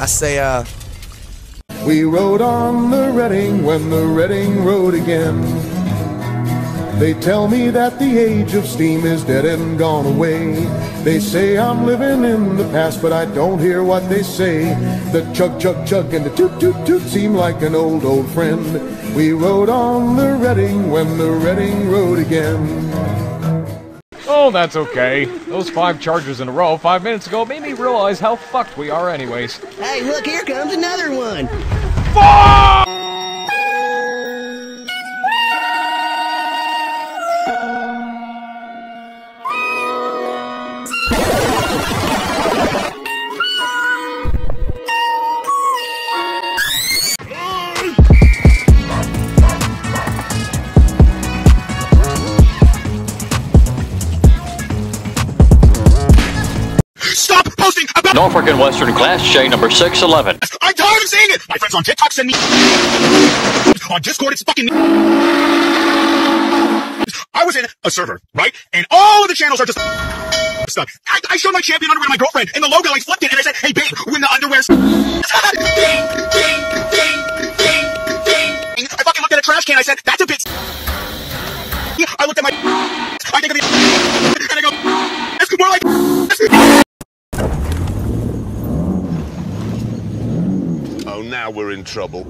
I say, We rode on the Reading when the Reading rode again. They tell me that the age of steam is dead and gone away. They say I'm living in the past, but I don't hear what they say. The chug, chug, chug and the toot, toot, toot seem like an old, old friend. We rode on the Reading when the Reading rode again. Oh, that's okay. Those 5 charges in a row 5 minutes ago made me realize how fucked we are anyways. Hey, look, here comes another one. Fuck! Norfolk and Western Class J number 611. I'm tired of seeing it! My friends on TikTok send me... On Discord, it's fucking... I was in a server, right? And all of the channels are just... stuck. I showed my champion underwear to my girlfriend, and the logo, I flipped it, and I said, hey, babe, when the underwear's... I fucking looked at a trash can, I said, that's a bit... I looked at my... I think of the... And I go... It's more like... Oh, now we're in trouble.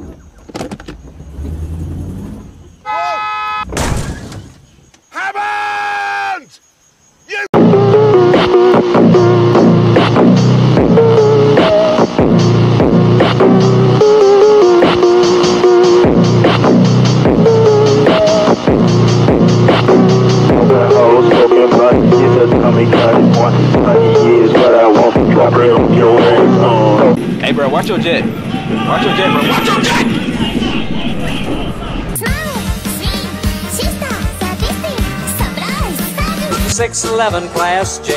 Hammond! You... Hey bro, watch your jet. Watch your jet, bro. Watch your jet! 611 Class J.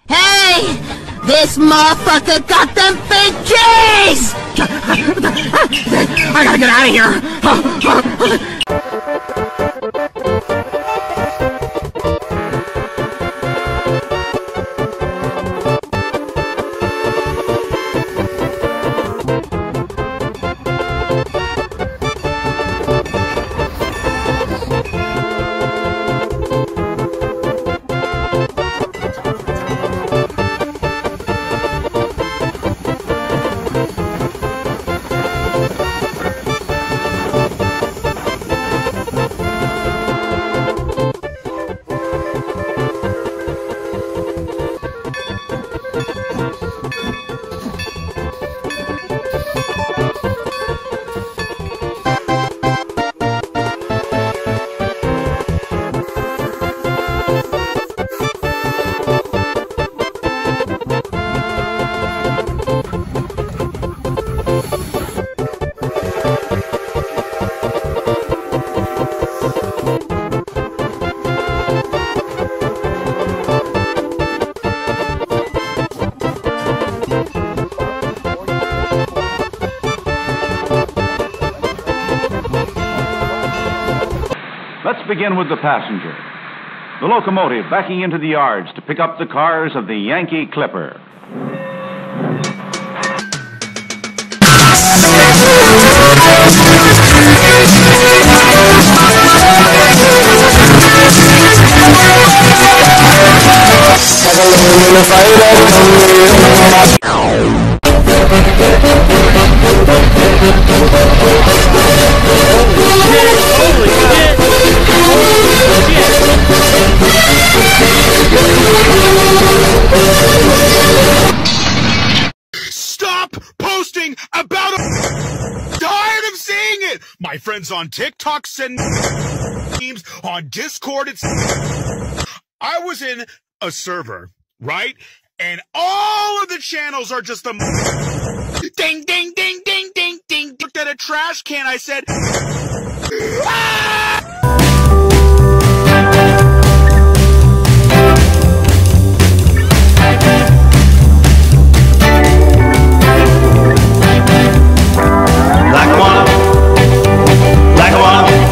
Hey! This motherfucker got them big J's! I gotta get out of here! Let's begin with the passenger. The locomotive backing into the yards to pick up the cars of the Yankee Clipper. Stop posting about it! Tired of seeing it! My friends on TikTok send memes, on Discord it's... I was in a server, right? And all of the channels are just the... Ding, ding, ding, ding, ding, ding. Looked at a trash can, I said... Ah! Like a one.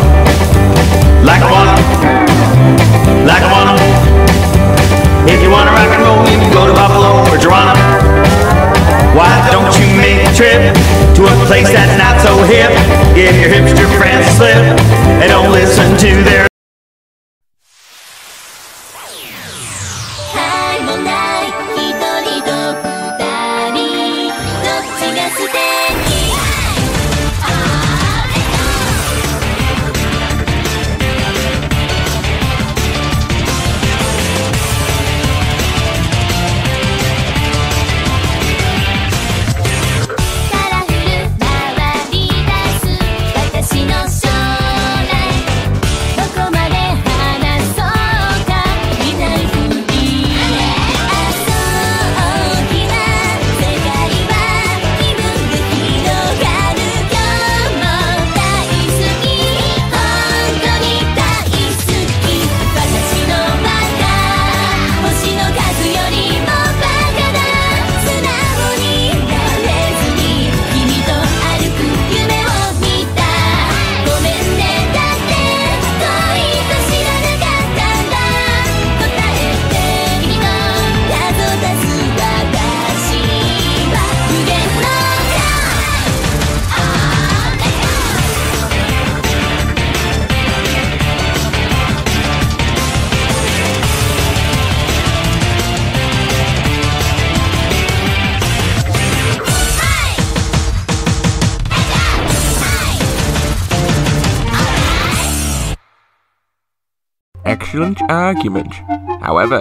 excellent argument. However,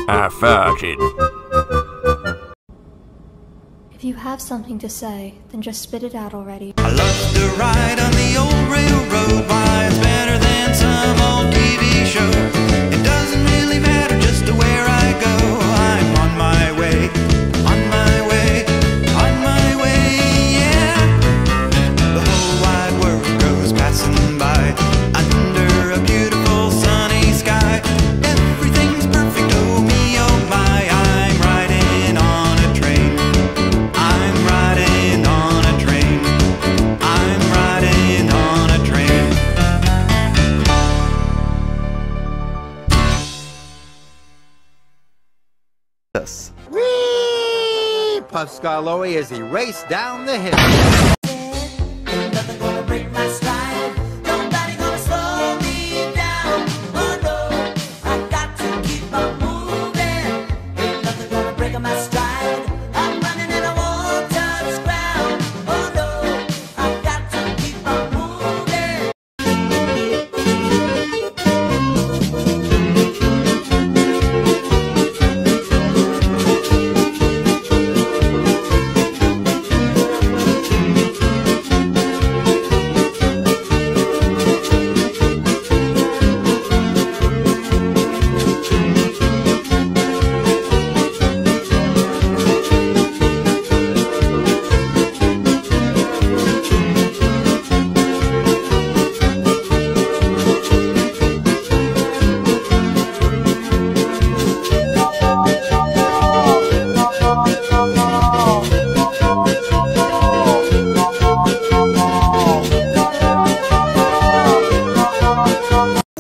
I farted. If you have something to say, then just spit it out already. I love to ride on the old railroad. Why, it's better than some old TV show. It doesn't really matter just to where I go. I'm on my way, on my way, on my way, yeah. The whole wide world goes passing by under a beautiful sunny sky. Everything's perfect, oh me, oh my. I'm riding on a train. I'm riding on a train. I'm riding on a train. This. Whee! Puffs Scarlowy as he raced down the hill. Nothing gonna break my stride. Nobody gonna slow me down. Oh no, I got to keep on moving. Ain't nothing gonna break my stride. I'm running and I won't touch ground. Oh no, I got to keep on moving.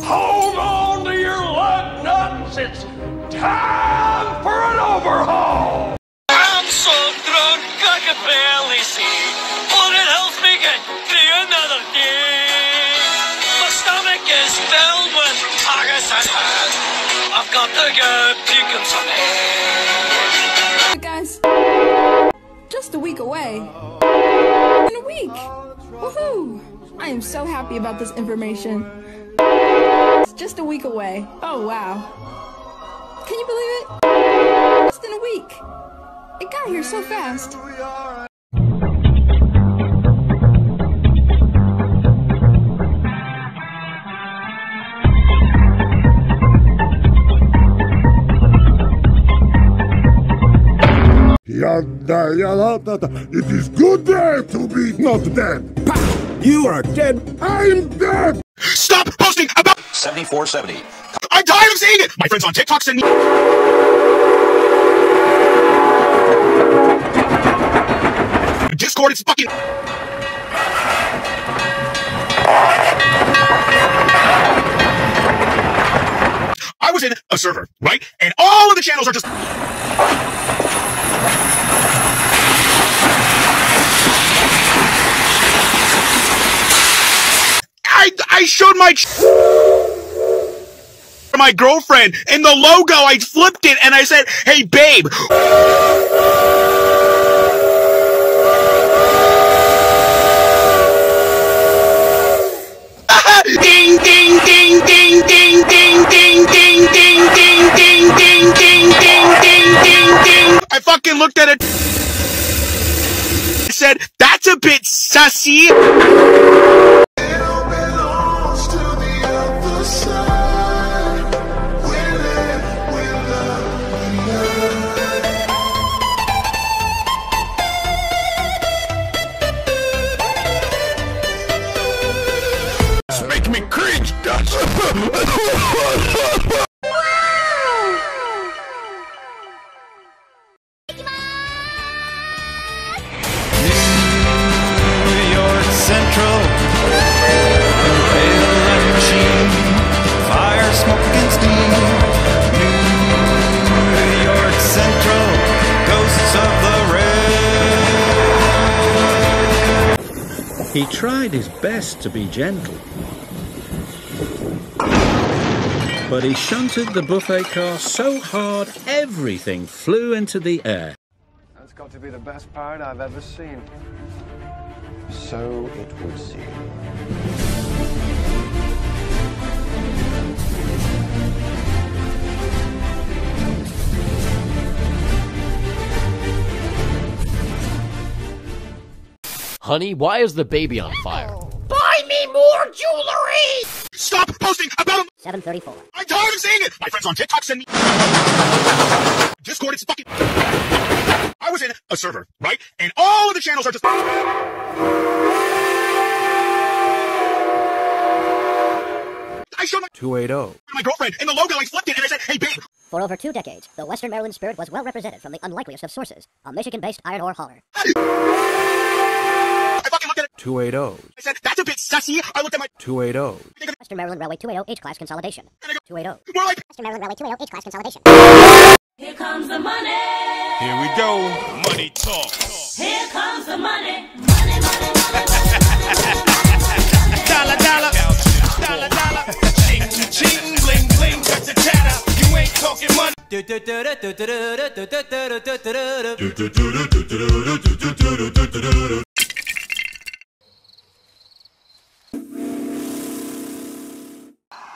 Hold on to your lug nuts. It's time for an overhaul. I'm so drunk I can barely see, but it helps me get through another day. My stomach is filled with haggis and head. I've got to go puking some head. Guys, just a week away. In a week! Woohoo! I am so happy about this information. It's just a week away. Oh wow. Can you believe it? Just in a week. It got here so fast. It is good day to be not dead. You are dead. I'm dead. Stop posting about 7470. I'm tired of seeing it! My friends on TikTok send me Discord, it's fucking I was in a server, right? And all of the channels are just I showed my girlfriend and the logo, I flipped it and I said, hey babe. Ding ding ding ding ding ding ding ding ding ding ding ding ding ding ding ding ding. I fucking looked at it. I said, that's a bit sussy. Make me cringe, Dutch. New York Central, pale and machine, fire, smoke and steam. New York Central, ghosts of the rail. He tried his best to be gentle, but he shunted the buffet car so hard everything flew into the air. That's got to be the best parade I've ever seen. So it would seem. Honey, why is the baby on fire? Buy me more jewelry! Stop posting about him! 7:34. I'm tired of seeing it! My friends on TikTok send me... Discord, it's fucking... I was in a server, right? And all of the channels are just... I showed my... 280. My girlfriend, and the logo, I flipped it, and I said, hey, babe! For over 2 decades, the Western Maryland spirit was well represented from the unlikeliest of sources, a Michigan-based iron ore hauler. I fucking looked at it. 280. I said, that's a bit sussy. I looked at my... 280. Western Maryland Railway 280 H-Class Consolidation. 280. More like... Western Maryland Railway 280 H-Class Consolidation. Here comes the money. Here we go. Money talk. Here comes the money. Money, money, money, money. Dollar, dollar. Dollar, dollar. Ching, ching, bling, bling. Got your chatter. You ain't talking money.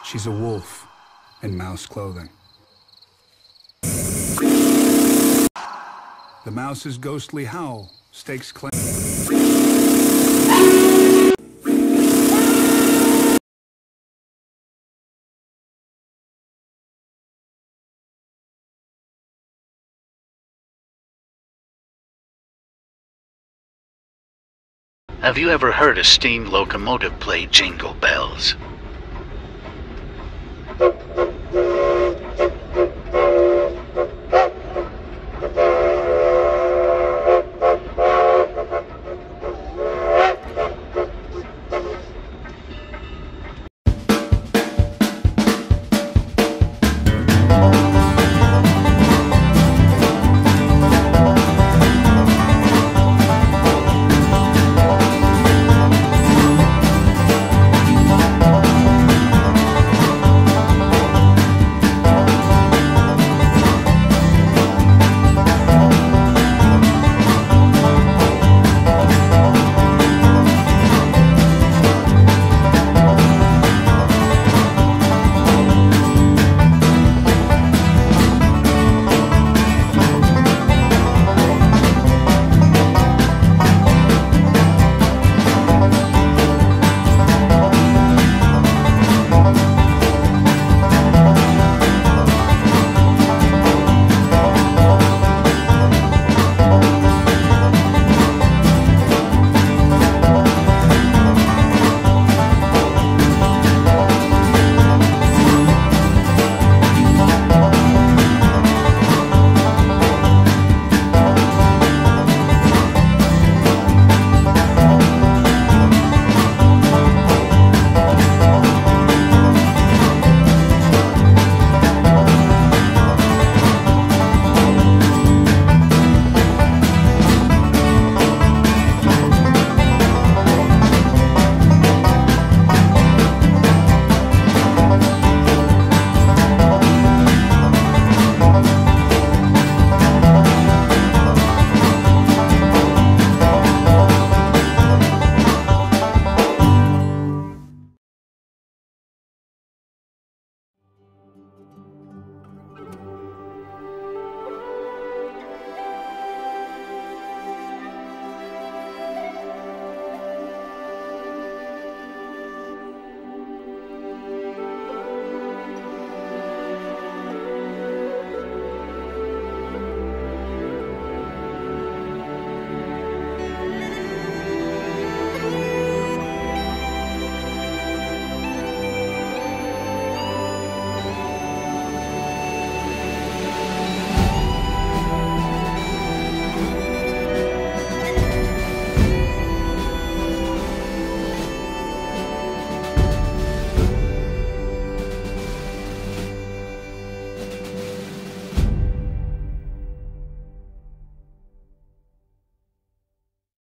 She's a wolf in mouse clothing. The mouse's ghostly howl stakes claim. Have you ever heard a steam locomotive play Jingle Bells?